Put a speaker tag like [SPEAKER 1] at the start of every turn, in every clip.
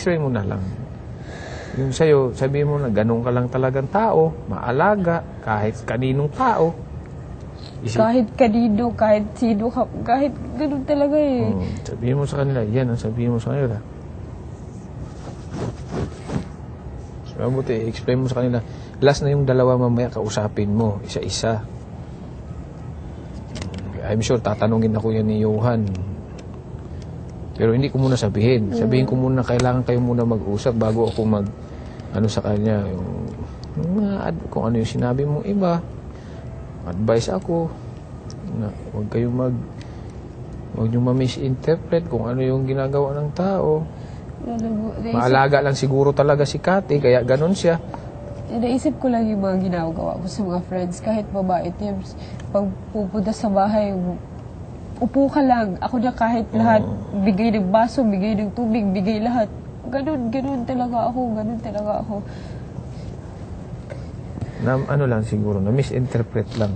[SPEAKER 1] explain mo na lang. Yung sa'yo, sabihin mo na ganun ka lang talagang tao, maalaga, kahit kaninong tao.
[SPEAKER 2] Kahit kanino, kahit sino, kahit ganun talaga eh.
[SPEAKER 1] Sabihin mo sa kanila, yan ang sabihin mo sa kanila. So, mabuti, explain mo sa kanila. Last na yung dalawa mamaya, kausapin mo, isa-isa. I'm sure, tatanungin ako yan ni Johan. Pero hindi ko muna sabihin. Sabihin ko muna, kailangan kayo muna mag-usap bago ako ano sa kanya, kung ano yung sinabi mong iba. Advice ako na huwag nyo ma-misinterpret kung ano yung ginagawa ng tao. Maalaga lang siguro talaga si Cathy, kaya ganun siya.
[SPEAKER 2] Naisip ko lang yung mga ginagawa ko sa mga friends, kahit babae teams. Pag pupunta sa bahay, upo ka lang. Ako na kahit lahat, bigay ng baso, bigay ng tubig, bigay lahat. Ganun talaga ako.
[SPEAKER 1] Ano lang siguro, na misinterpret lang.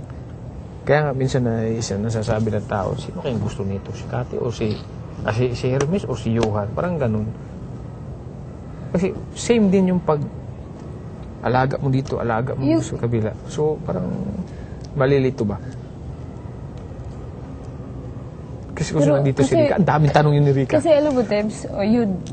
[SPEAKER 1] Kaya nga minsan nasasabi ng tao, sino kayong gusto nito? Si Cathy o si Hermes o si Johan? Parang ganun. Kasi same din yung alaga mo dito, alaga mo sa kabila. So parang malilito ba? Kasi kung nandito si Rica, ang daming tanong yun ni Rica.
[SPEAKER 2] Kasi alam mo, Tems,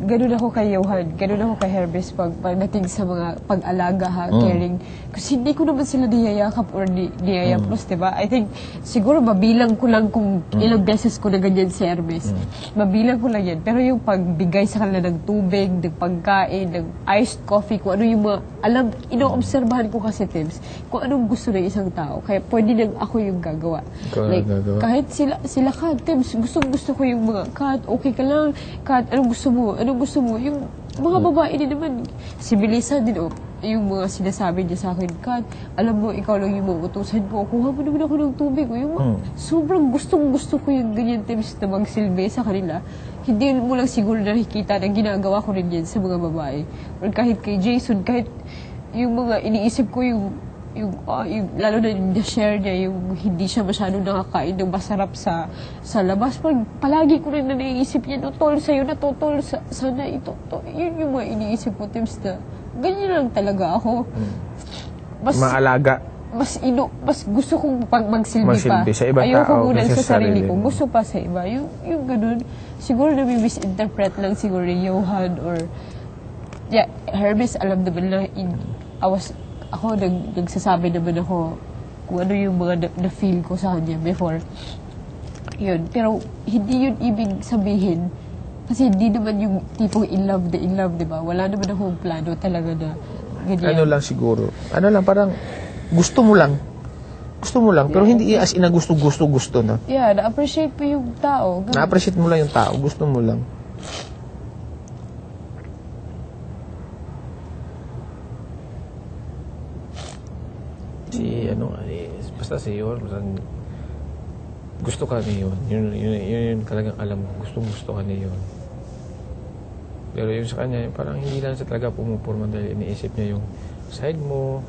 [SPEAKER 2] ganun ako kay Johan, ganun ako kay Hermes pagdating sa mga pag-alaga, caring. Kasi hindi ko naman sila niyayakap or niyayaplos, diba? I think, siguro mabilang ko lang kung ilang beses ko na ganyan si Hermes. Mabilang ko lang yan. Pero yung pagbigay sa kanila ng tubig, ng pagkain, ng iced coffee, kung ano yung mga, ino-obserbahan ko kasi, Tems, kung anong gusto ng isang tao. Kaya pwede nang ako yung gagawa. Kahit sila ka, Tems, gusto ko yung mga, Kat, okay ka lang, Kat, anong gusto mo? Yung mga babae din naman, si Melissa din, yung mga sinasabi niya sa akin, Kat, alam mo, ikaw lang yung mautusan ko, kuha mo naman ako ng tubig. Yung sobrang gusto ko yung ganyan times na magsilbi sa kanila. Hindi mo lang siguro nakikita na ginagawa ko rin yan sa mga babae. Or kahit kay Jason, kahit yung mga iniisip ko yung lalo na yung share niya, yung hindi siya masyadong nakakain ng masarap sa labas. Palagi ko rin na naiisip niya, tol, sa'yo na to, tol, sana ito, to. Yun yung mga iniisip ko, tips na ganyan lang talaga ako.
[SPEAKER 1] Maalaga.
[SPEAKER 2] Mas gusto kong magsilbi pa.
[SPEAKER 1] Sa ibang
[SPEAKER 2] Ayoko
[SPEAKER 1] tao,
[SPEAKER 2] muna sa sarili ko.
[SPEAKER 1] mo.
[SPEAKER 2] Gusto pa sa iba. Yung ganun, siguro na misinterpret lang siguro ni Johan or Hermes, alam naman na ako nagsasabi naman ako kung ano yung mga na-feel ko sa kanya before. Yun. Pero hindi yun ibig sabihin kasi hindi naman yung tipong in love, diba? Wala naman akong plano talaga na ganyan.
[SPEAKER 1] Ano lang siguro. Ano lang, parang gusto mo lang. Pero hindi as in na gusto na.
[SPEAKER 2] Yeah, na-appreciate mo yung tao.
[SPEAKER 1] Na-appreciate mo lang yung tao. Gusto mo lang. Basta si Yon, gusto ka ni Yon. Yun talagang alam mo. Gusto ka ni Yon. Pero yung sa kanya, parang hindi lang siya talaga pumupurma dahil iniisip niya yung side mo,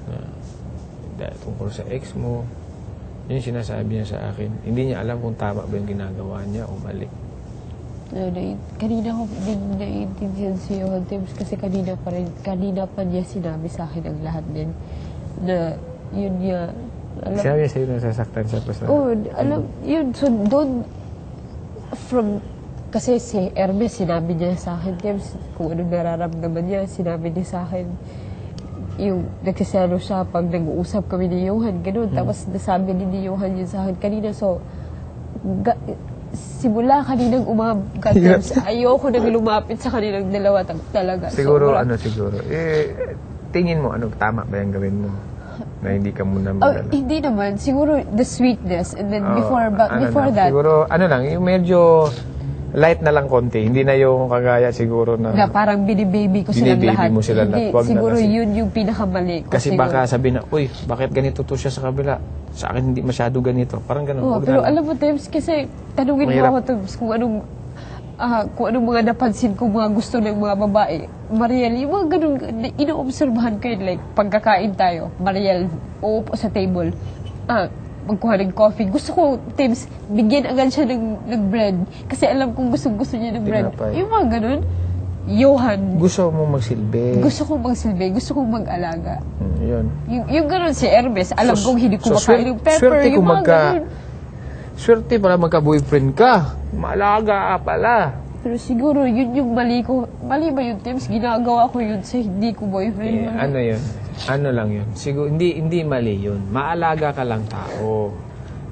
[SPEAKER 1] tungkol sa ex mo. Yun yung sinasabi niya sa akin. Hindi niya alam kung tama ba yung ginagawa niya o mali.
[SPEAKER 2] Kanina ko din naiintindihan si Johan Tims kasi kanina pa niya sinabi sa akin ang lahat din na yun niya
[SPEAKER 1] siya sa'yo nasasaktan siya pa sa...
[SPEAKER 2] alam, yun. So, doon, kasi si Hermes, sinabi niya sa akin, Tims, kung anong nararamdaman niya, sinabi niya sa akin, yung nagsiselo siya pag nag-uusap kami ni Johan, ganun. Tapos, nasabi ni Johan yun sa akin kanina. So, simula kaninang umaga, Tims, ayoko nang lumapit sa kanilang dalawa talaga.
[SPEAKER 1] Siguro, siguro. Tingin mo, tama ba yung gawin mo? Na hindi ka muna magdala.
[SPEAKER 2] Hindi naman. Siguro the sweetness. And then before that.
[SPEAKER 1] Siguro, yung medyo light na lang konti. Hindi na yung kagaya siguro na
[SPEAKER 2] parang binibaby ko silang lahat.
[SPEAKER 1] Mo sila lahat.
[SPEAKER 2] Siguro yun yung pinakamali ko.
[SPEAKER 1] Kasi baka sabihin na, uy, bakit ganito to siya sa kabila? Sa akin hindi masyado ganito. Parang ganun.
[SPEAKER 2] Pero alam mo, Tims, kasi tanungin mo ako, Tims, kung anong mga napansin ko, mga gusto ng mga babae. Mariel, yung mga ganun, ino-obserbahan ko yun, like, pagkakain tayo, Mariel, uupo sa table, magkuha ng coffee. Gusto ko, Tims, bigyan agad siya ng bread. Kasi alam kong gusto niya ng bread.
[SPEAKER 1] Tinapay.
[SPEAKER 2] Yung mga ganun, Johan,
[SPEAKER 1] Gusto mo magsilbi.
[SPEAKER 2] gusto kong magsilbi, gusto kong mag-alaga.
[SPEAKER 1] Yun.
[SPEAKER 2] Yung gano'n si Hermes, alam kong hindi ko makain ng pepper,
[SPEAKER 1] swerte
[SPEAKER 2] yung
[SPEAKER 1] kung
[SPEAKER 2] mga ganun.
[SPEAKER 1] swerte pala magka-boyfriend ka. Maalaga ka pala.
[SPEAKER 2] Pero siguro, yun yung mali ko. Mali ba yun, Tims? Ginagawa ko yun sa hindi ko boyfriend.
[SPEAKER 1] Ano yun? Ano lang yun? Siguro, hindi mali yun. Maalaga ka lang tao.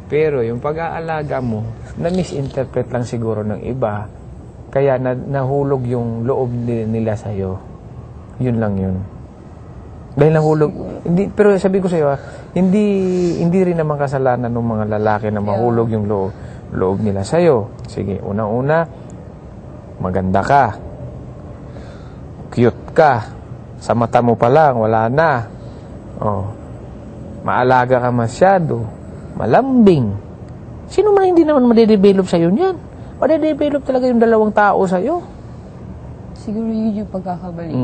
[SPEAKER 1] Pero yung pag-aalaga mo, na-misinterpret lang siguro ng iba. Kaya nahulog yung loob nila sa'yo. Yun lang yun. Dahil nahulog. Hindi, pero sabi ko sa'yo, hindi rin naman kasalanan ng mga lalaki na mahulog yung loob nila sa'yo. Sige, unang-una, maganda ka. Cute ka. Sa mata mo pa lang, wala na. Oh. Maalaga ka masyado. Malambing. Sino man hindi naman madedevelop sa'yo niyan? Madedevelop talaga yung dalawang tao sa'yo.
[SPEAKER 2] Siguro yun yung pagkakamali.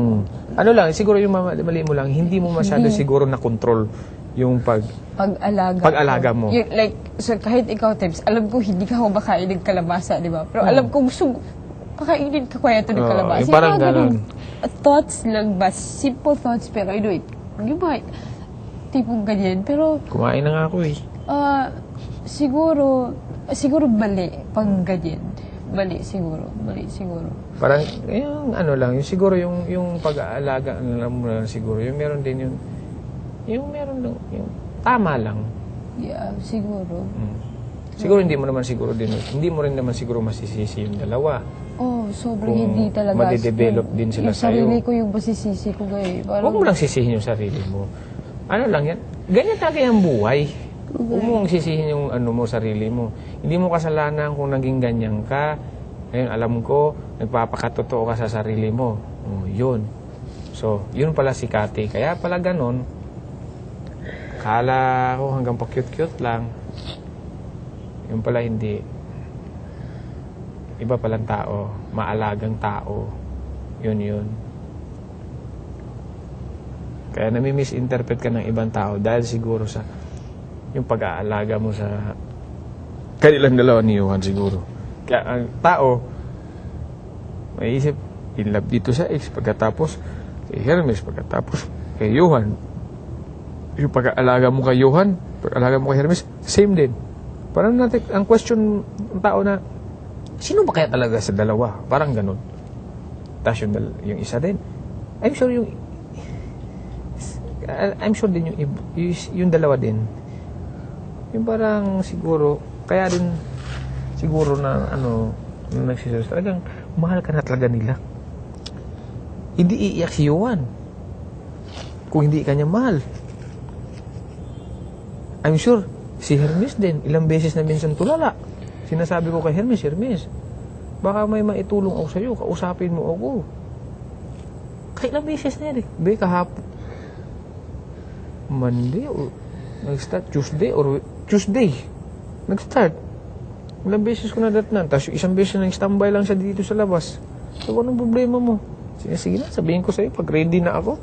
[SPEAKER 1] Ano lang, siguro yung mali mo lang, hindi mo masyado siguro na-control yung pag-alaga mo.
[SPEAKER 2] Yung, like, so kahit ikaw, Tims, alam ko hindi ka kumakain ng kalabasa, di ba? Pero alam ko gusto kakainin ka kaya ito ng kalabasa.
[SPEAKER 1] Yung parang
[SPEAKER 2] mga
[SPEAKER 1] ganun.
[SPEAKER 2] Thoughts lang ba? Simple thoughts, pero I know it. Yung mga tipong ganyan. Pero,
[SPEAKER 1] Kumain na nga ako eh.
[SPEAKER 2] siguro mali pag ganyan. Mali siguro.
[SPEAKER 1] Parang, yung ano lang, yung siguro yung pag-aalaga, ano lang mo lang siguro, yung meron din yung meron lang, yung tama lang.
[SPEAKER 2] Yeah, siguro.
[SPEAKER 1] Siguro hindi mo rin naman siguro masisisi yung dalawa.
[SPEAKER 2] Oh, sobrang
[SPEAKER 1] Kung
[SPEAKER 2] hindi talaga.
[SPEAKER 1] madedevelop din sila
[SPEAKER 2] yung
[SPEAKER 1] sa'yo.
[SPEAKER 2] sarili ko yung masisisi ko ngayon.
[SPEAKER 1] Huwag mo lang sisihin yung sarili mo. Ano lang yan, ganyan talaga yung buhay. Huwag mong sisihin yung sarili mo. Hindi mo kasalanan kung naging ganyan ka. Ngayon, alam ko, nagpapakatotoo ka sa sarili mo. Yun. So, yun pala si Kati. Kaya pala ganon, kala ko hanggang pa cute-cute lang. Yun pala hindi. Iba palang tao. Maalagang tao. Yun. Kaya nami-misinterpret ka ng ibang tao dahil siguro sa yung pag-aalaga mo sa kanilang dalawa ni Johan siguro. Kaya ang tao may isip, in love dito sa ex, pagkatapos kay Hermes, pagkatapos kay Johan. Yung pag-aalaga mo kay Johan, pag-aalaga mo kay Hermes, same din. Parang natin, ang question ng tao na, sino ba kaya talaga sa dalawa? Parang ganun. Tapos yung isa din. I'm sure din yung dalawa din. Yung parang siguro, kaya din siguro na nagsiselos, talagang mahal ka na talaga nila. Hindi iiyak si Johan kung hindi ka niya mahal. I'm sure si Hermes din, ilang beses na minsan tulala. Sinasabi ko kay Hermes, baka may maitulong ako sa'yo, kausapin mo ako. Kahit ilang beses na yan eh. Kahapon Monday o nag-start Tuesday nag-start. Ilang beses ko na datnan. Tapos isang beses na nag-standby lang siya dito sa labas. So, anong problema mo? Sige na, sabihin ko sa'yo pag ready na ako.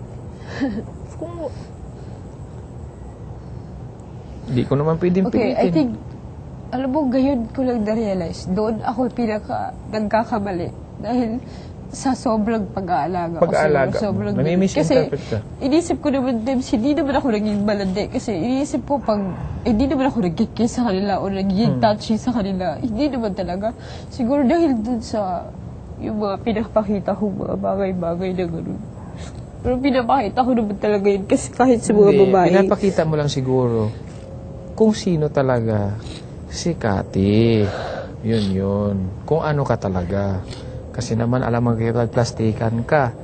[SPEAKER 1] Hindi ko naman pwedeng
[SPEAKER 2] Okay,
[SPEAKER 1] pilitin.
[SPEAKER 2] I think, alam mo, gayon ko lang na-realize. Doon ako nagkakamali. Dahil sa sobrang pag-aalaga.
[SPEAKER 1] Sobrang nami-misinterpret ka.
[SPEAKER 2] Inisip ko naman, Debs, hindi naman ako naging malandi. Kasi inisip ko hindi naman ako nagkikiss sa kanila o naging touchy sa kanila. Hindi naman talaga. Siguro dahil dun sa yung mga pinapakita kong mga bagay-bagay na gano'n. Pero pinapakita ko naman talaga yun kasi kahit sa mga babae.
[SPEAKER 1] Pinapakita mo lang siguro kung sino talaga si Kati. Yun. Kung ano ka talaga. Kasi naman, alam mo, plastikan ka.